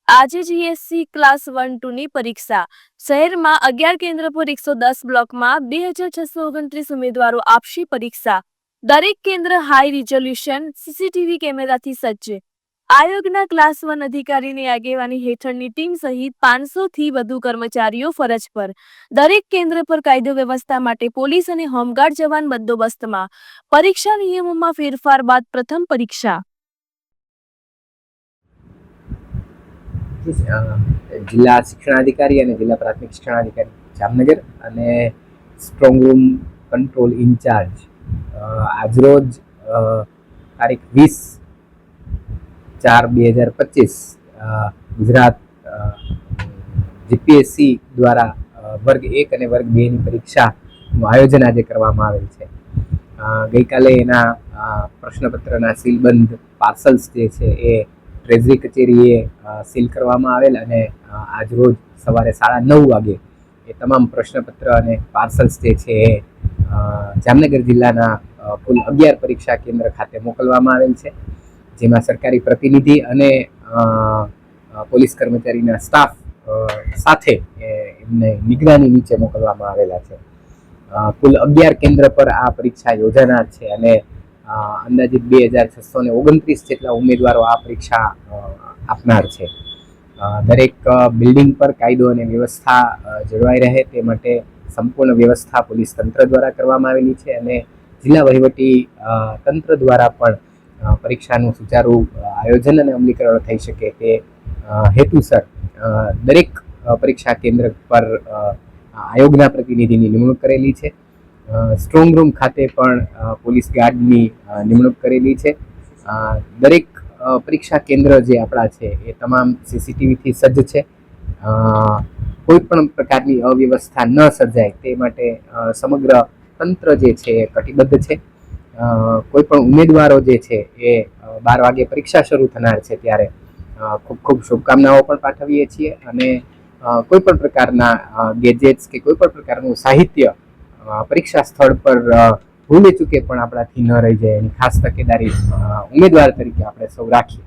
આજે GSC class 1-2ની પરીક્ષા શહેરમાં 11 કેન્દ્ર પર 110 બ્લોકમાં 2629 ઉમેદવારો આપશે પરીક્ષા। દરેક કેન્દ્ર હાઈ રિઝોલ્યુશન સીસીટીવી કેમેરાથી સજ્જ। આયોગના ક્લાસ 1 અધિકારીની આગેવાની હેઠળની ટીમ સહિત 500થી વધુ કર્મચારીઓ ફરજ પર। દરેક કેન્દ્ર પર કાયદો વ્યવસ્થા માટે પોલીસ અને હોમગાર્ડ જવાન બંદોબસ્તમાં। પરીક્ષા નિયમોમાં ફેરફાર બાદ પ્રથમ પરીક્ષા। જિલ્લા શિક્ષણાધિકારી અને જિલ્લા પ્રાથમિક શિક્ષણાધિકારી જામનગર અને સ્ટ્રોંગ રૂમ કંટ્રોલ ઇન્ચાર્જ આજરોજ તારીખ 20/4/2025 ગુજરાત જીપીએસસી દ્વારા વર્ગ 1 અને વર્ગ 2ની પરીક્ષાનું આયોજન આજે કરવામાં આવેલ છે। ગઈકાલે એના પ્રશ્નપત્રના સીલબંધ પાર્સલ્સ જે છે એ ટ્રેઝરી કચેરીએ સીલ કરવામાં આવેલ અને આજરોજ સવારે 9:30 વાગે એ તમામ પ્રશ્નપત્ર અને પાર્સલ્સ જે છે એ જામનગર જિલ્લાના કુલ 11 પરીક્ષા કેન્દ્ર ખાતે મોકલવામાં આવેલ છે, જેમાં સરકારી પ્રતિનિધિ અને પોલીસ કર્મચારીના સ્ટાફ સાથે એમને નિગરાની નીચે મોકલવામાં આવેલા છે। કુલ 11 કેન્દ્ર પર આ પરીક્ષા યોજાનાર છે અને અંદાજિત 2629 જેટલા ઉમેદવારો આ પરીક્ષા આપનાર છે। દરેક બિલ્ડિંગ પર કાયદો અને વ્યવસ્થા જળવાઈ રહે તે માટે સંપૂર્ણ વ્યવસ્થા પોલીસ તંત્ર દ્વારા કરવામાં આવેલી છે અને જિલ્લા વહીવટી તંત્ર દ્વારા પણ પરીક્ષાનું સુચારુ આયોજન અને અમલીકરણ થઈ શકે તે હેતુસર દરેક પરીક્ષા કેન્દ્ર પર આયોગના પ્રતિનિધિની નિમણૂક કરેલી છે। સ્ટ્રોંગ રૂમ ખાતે પણ પોલીસ ગાર્ડની નિમણૂક કરેલી છે। દરેક પરીક્ષા કેન્દ્ર જે આપણા છે એ તમામ સીસીટીવીથી સજ્જ છે। કોઈ પણ પ્રકારની અવ્યવસ્થા ન સર્જાય તે માટે સમગ્ર તંત્ર જે છે એ કટિબદ્ધ છે। કોઈ પણ ઉમેદવારો જે છે એ 12 વાગે પરીક્ષા શરૂ થનાર છે ત્યારે ખૂબ ખૂબ શુભકામનાઓ પણ પાઠવીએ છીએ અને કોઈ પણ પ્રકારના ગેજેટ્સ કે કોઈ પણ પ્રકારનું સાહિત્ય પરીક્ષા સ્થળ પર ભૂલે ચૂકે પણ આપણાથી ન રહી જાય એની ખાસ તકેદારી ઉમેદવાર તરીકે આપણે સૌ રાખીએ।